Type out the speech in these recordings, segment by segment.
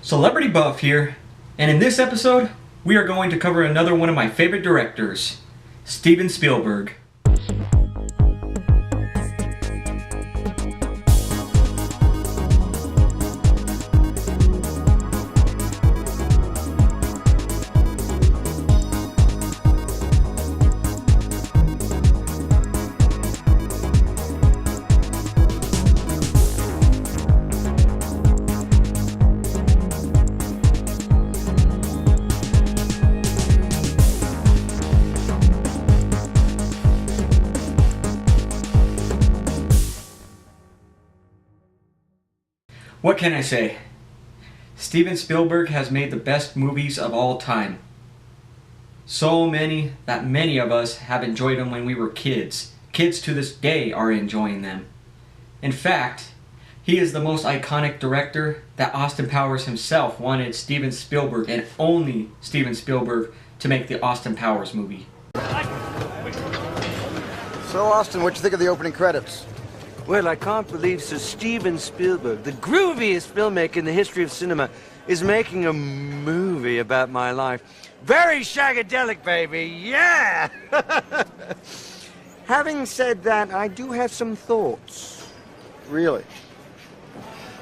Celebrity Buff here, and in this episode, we are going to cover another one of my favorite directors, Steven Spielberg. What can I say? Steven Spielberg has made the best movies of all time. So many that many of us have enjoyed them when we were kids. Kids to this day are enjoying them. In fact, he is the most iconic director that Austin Powers himself wanted Steven Spielberg, and only Steven Spielberg, to make the Austin Powers movie. So, Austin, what'd you think of the opening credits? Well, I can't believe Sir Steven Spielberg, the grooviest filmmaker in the history of cinema, is making a movie about my life. Very shagadelic, baby, yeah! Having said that, I do have some thoughts. Really?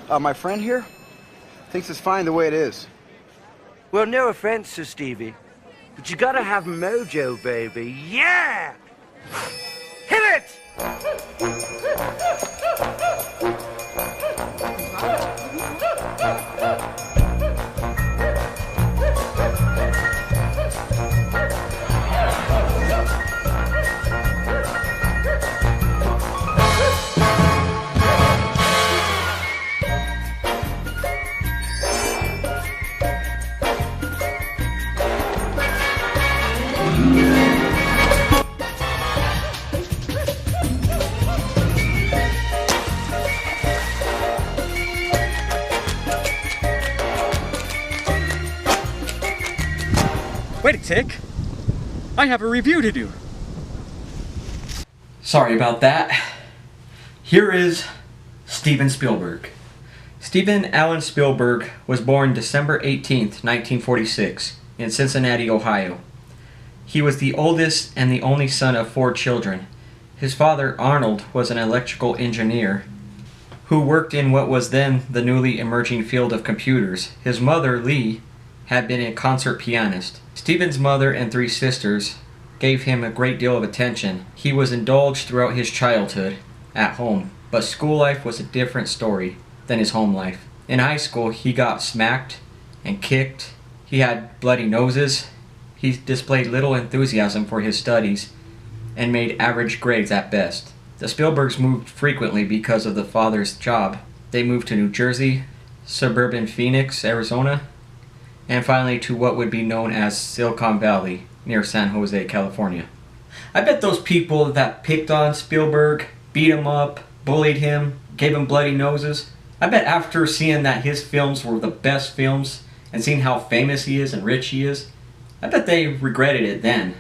My friend here thinks it's fine the way it is. Well, no offense, Sir Stevie, but you gotta have mojo, baby, yeah! Hit it! Wait a tick. I have a review to do. Sorry about that. Here is Steven Spielberg. Steven Allen Spielberg was born December 18th, 1946 in Cincinnati, Ohio. He was the oldest and the only son of 4 children. His father, Arnold, was an electrical engineer who worked in what was then the newly emerging field of computers. His mother, Lee, had been a concert pianist. Steven's mother and 3 sisters gave him a great deal of attention. He was indulged throughout his childhood at home, but school life was a different story than his home life. In high school, he got smacked and kicked. He had bloody noses. He displayed little enthusiasm for his studies and made average grades at best. The Spielbergs moved frequently because of the father's job. They moved to New Jersey, suburban Phoenix, Arizona, and finally to what would be known as Silicon Valley, near San Jose, California. I bet those people that picked on Spielberg, beat him up, bullied him, gave him bloody noses, I bet after seeing that his films were the best films and seeing how famous he is and rich he is, I bet they regretted it then.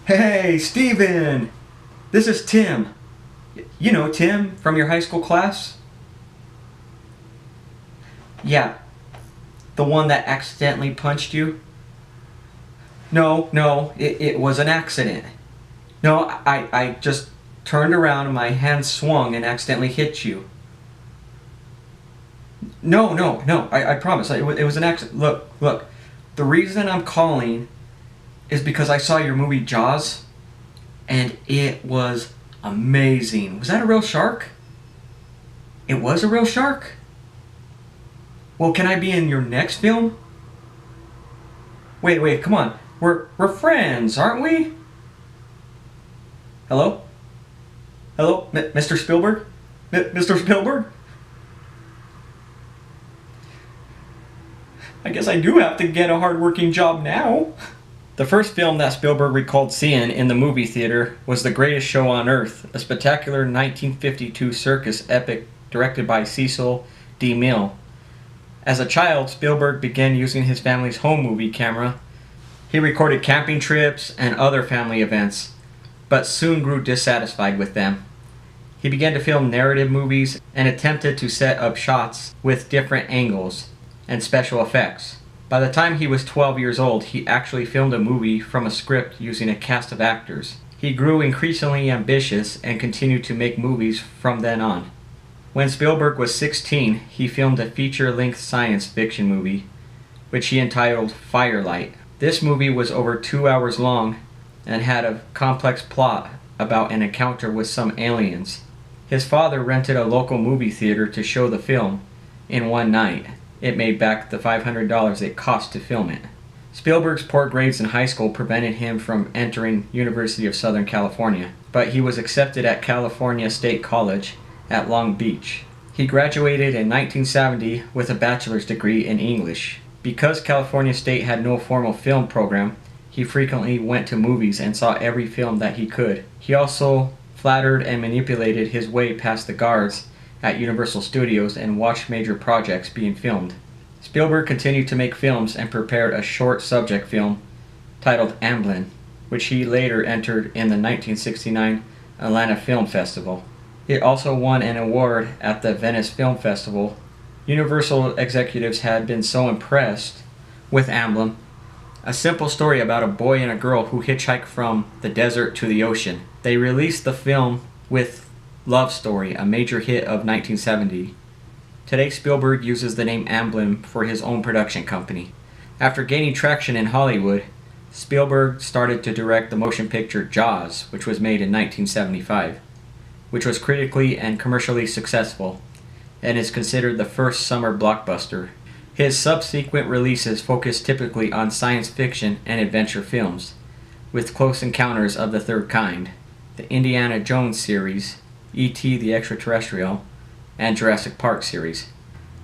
Hey, Steven! This is Tim. You know Tim from your high school class? Yeah. The one that accidentally punched you? No, it was an accident. No, I just turned around and my hand swung and accidentally hit you. No, I promise. It was an accident. Look. The reason I'm calling is because I saw your movie Jaws, and it was amazing. Was that a real shark? It was a real shark? Well, can I be in your next film? Wait, come on. We're friends, aren't we? Hello? Hello, Mr. Spielberg? Mr. Spielberg? I guess I do have to get a hard-working job now. The first film that Spielberg recalled seeing in the movie theater was The Greatest Show on Earth, a spectacular 1952 circus epic directed by Cecil D. Mill. As a child, Spielberg began using his family's home movie camera. He recorded camping trips and other family events, but soon grew dissatisfied with them. He began to film narrative movies and attempted to set up shots with different angles. and special effects. By the time he was 12 years old, he actually filmed a movie from a script using a cast of actors. He grew increasingly ambitious and continued to make movies from then on. When Spielberg was 16, he filmed a feature-length science fiction movie, which he entitled Firelight. This movie was over 2 hours long and had a complex plot about an encounter with some aliens. His father rented a local movie theater to show the film in one night. It made back the $500 it cost to film it. Spielberg's poor grades in high school prevented him from entering University of Southern California, but he was accepted at California State College at Long Beach. He graduated in 1970 with a bachelor's degree in English. Because California State had no formal film program, he frequently went to movies and saw every film that he could. He also flattered and manipulated his way past the guards at Universal Studios and watched major projects being filmed. Spielberg continued to make films and prepared a short subject film titled Amblin, which he later entered in the 1969 Atlanta Film Festival. It also won an award at the Venice Film Festival. Universal executives had been so impressed with Amblin, a simple story about a boy and a girl who hitchhike from the desert to the ocean. They released the film with Love Story, a major hit of 1970. Today, Spielberg uses the name Amblin for his own production company. After gaining traction in Hollywood, Spielberg started to direct the motion picture Jaws, which was made in 1975, which was critically and commercially successful, and is considered the first summer blockbuster. His subsequent releases focus typically on science fiction and adventure films, with Close Encounters of the Third Kind, the Indiana Jones series, E.T. the Extraterrestrial, and Jurassic Park series.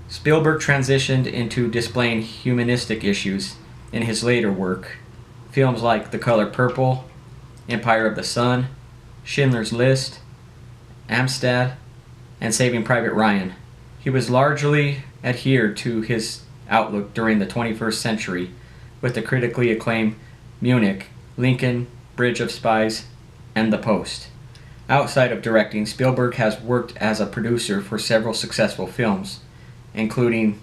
Spielberg transitioned into displaying humanistic issues in his later work. Films like The Color Purple, Empire of the Sun, Schindler's List, Amistad, and Saving Private Ryan. He was largely adhered to his outlook during the 21st century with the critically acclaimed Munich, Lincoln, Bridge of Spies, and The Post. Outside of directing, Spielberg has worked as a producer for several successful films, including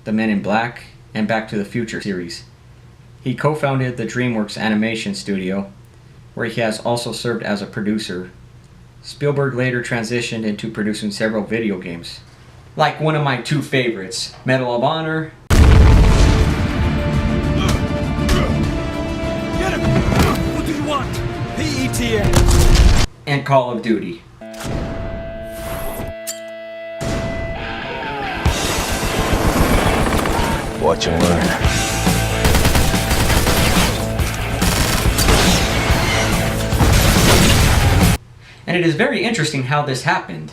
The Men in Black and Back to the Future series. He co-founded the DreamWorks Animation Studio, where he has also served as a producer. Spielberg later transitioned into producing several video games, like one of my two favorites, Medal of Honor. Get him! What do you want? PETA! And Call of Duty. Watch and learn. And it is very interesting how this happened.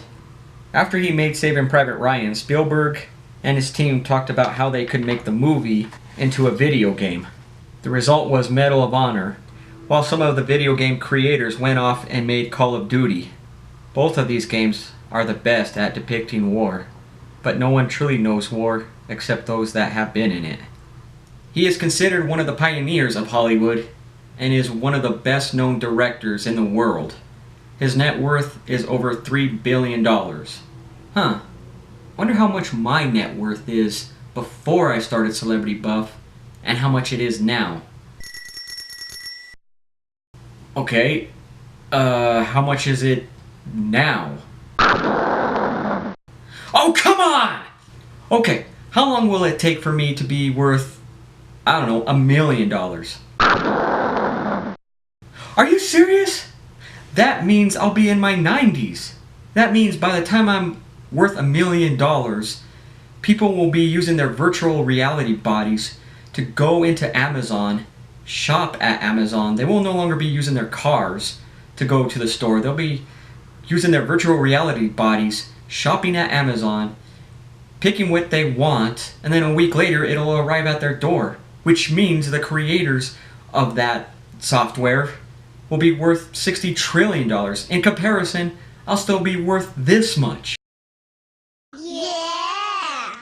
After he made Saving Private Ryan, Spielberg and his team talked about how they could make the movie into a video game. The result was Medal of Honor, while some of the video game creators went off and made Call of Duty. Both of these games are the best at depicting war, but no one truly knows war except those that have been in it. He is considered one of the pioneers of Hollywood and is one of the best known directors in the world. His net worth is over $3 billion. Wonder how much my net worth is before I started Celebrity Buff and how much it is now. Okay, how much is it now? Oh, come on! Okay, how long will it take for me to be worth, I don't know, $1 million? Are you serious? That means I'll be in my 90s. That means by the time I'm worth $1 million, people will be using their virtual reality bodies to go into Amazon, shop at Amazon. They will no longer be using their cars to go to the store. They'll be using their virtual reality bodies, shopping at Amazon, picking what they want, and then a week later it'll arrive at their door, which means the creators of that software will be worth $60 trillion. In comparison, I'll still be worth this much. Yeah!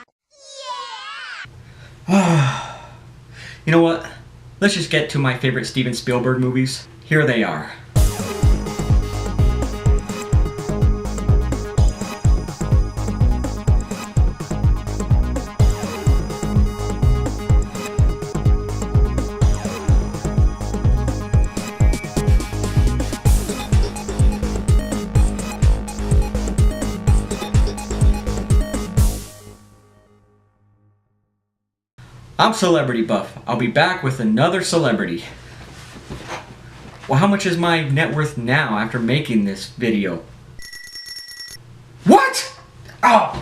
You know what? Let's just get to my favorite Steven Spielberg movies. Here they are. I'm Celebrity Buff. I'll be back with another celebrity. Well, how much is my net worth now after making this video? What? Oh!